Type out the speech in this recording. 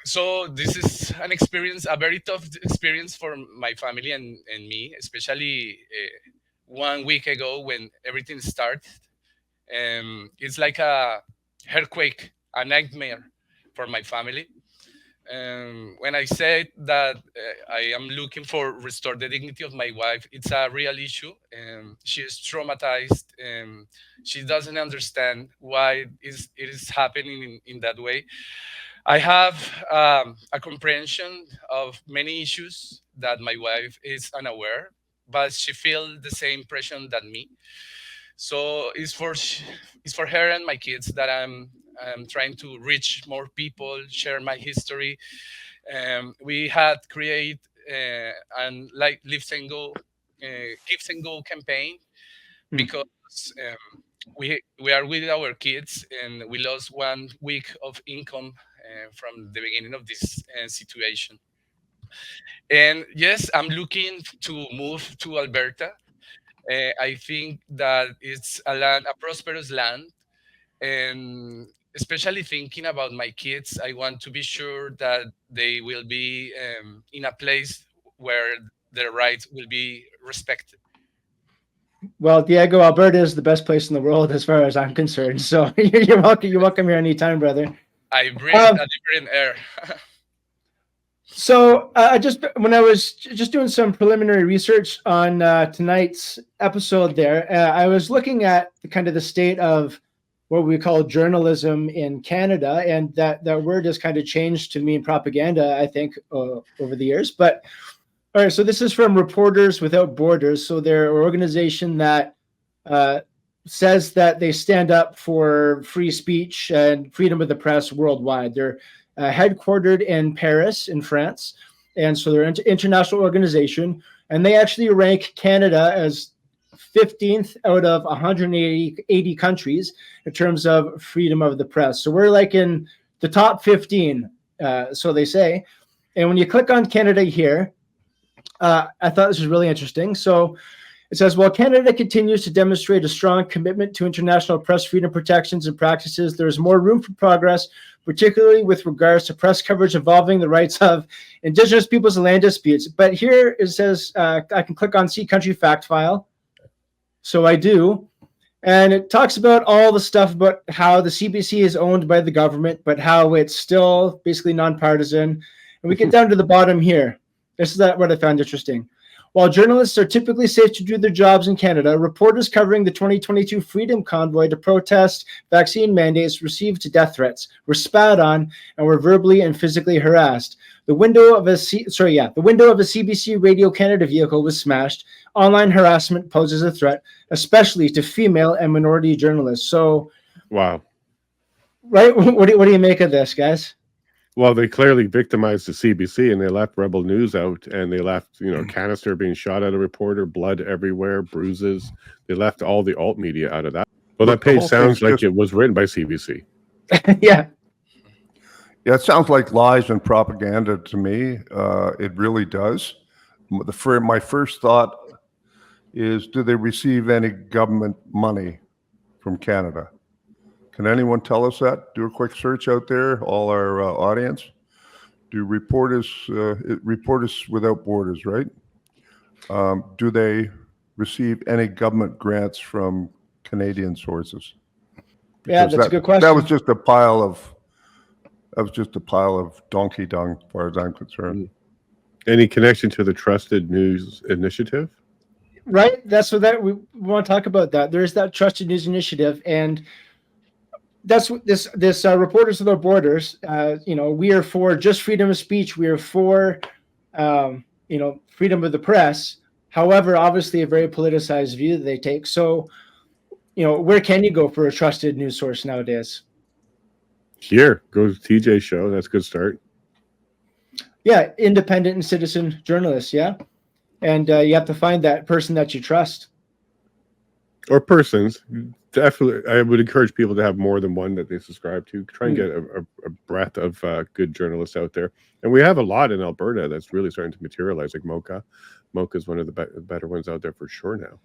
So this is an experience, a very tough experience for my family and me, especially 1 week ago when everything started. It's like a earthquake, a nightmare for my family. When I say that I am looking for restore the dignity of my wife, it's a real issue. She is traumatized. She doesn't understand why it is happening in that way. I have a comprehension of many issues that my wife is unaware, but she feels the same pressure than me. So it's for her and my kids that I'm trying to reach more people, share my history. We had create an like gives and go campaign Hmm. because we are with our kids and we lost 1 week of income from the beginning of this situation. And yes, I'm looking to move to Alberta. I think that it's a land, a prosperous land, and especially thinking about my kids, I want to be sure that they will be in a place where their rights will be respected. Well, Diego, Alberta is the best place in the world as far as I'm concerned. So you're welcome. You're welcome here anytime, brother. I breathe Um, a different air. so I just when I was just doing some preliminary research on tonight's episode, there I was looking at the kind of the state of what we call journalism in Canada, and that word has kind of changed to mean propaganda, I think, over the years. But all right, so this is from Reporters Without Borders. So they're an organization that uh, says that they stand up for free speech and freedom of the press worldwide. They're headquartered in Paris, in France, and so they're an international organization, and they actually rank Canada as 15th out of 180 countries in terms of freedom of the press. So we're like in the top 15, so they say. And when you click on Canada here, I thought this was really interesting. So it says, while Canada continues to demonstrate a strong commitment to international press freedom protections and practices, there is more room for progress, particularly with regards to press coverage involving the rights of Indigenous peoples and land disputes. But here it says I can click on See Country Fact File. So I do. And it talks about all the stuff about how the CBC is owned by the government, but how it's still basically nonpartisan. And we get down to the bottom here. This is what I found interesting. While journalists are typically safe to do their jobs in Canada, reporters covering the 2022 Freedom Convoy to protest vaccine mandates received death threats, were spat on, and were verbally and physically harassed. The window of a CBC Radio Canada vehicle was smashed. Online harassment poses a threat, especially to female and minority journalists. So, Wow. right, what do you make of this, guys? Well, they clearly victimized the CBC and they left Rebel News out and they left, canister being shot at a reporter, blood everywhere, bruises. They left all the alt media out of that. Well, that Look, the page whole thing's sounds like just, it was written by CBC. Yeah, yeah, it sounds like lies and propaganda to me. It really does. My first thought is, do they receive any government money from Canada? Can anyone tell us that? Do a quick search out there, all our audience. Do Reporters Without Borders, right? Do they receive any government grants from Canadian sources? yeah, Because that's a good that was question. just a pile of donkey dung, as far as I'm concerned. Mm. Any connection to the Trusted News Initiative? Right, that's what that we want to talk about. That there's that Trusted News Initiative, and that's what this Reporters Without Borders. We are for just freedom of speech. We are for freedom of the press. However, obviously, a very politicized view that they take. So, where can you go for a trusted news source nowadays? Here, go to TJ show. That's a good start. Yeah, independent and citizen journalists. Yeah, and you have to find that person that you trust. Or persons. Definitely, I would encourage people to have more than one that they subscribe to. Try and Hmm. get a breadth of good journalists out there. And we have a lot in Alberta that's really starting to materialize, like Mocha. Mocha is one of the better ones out there for sure now.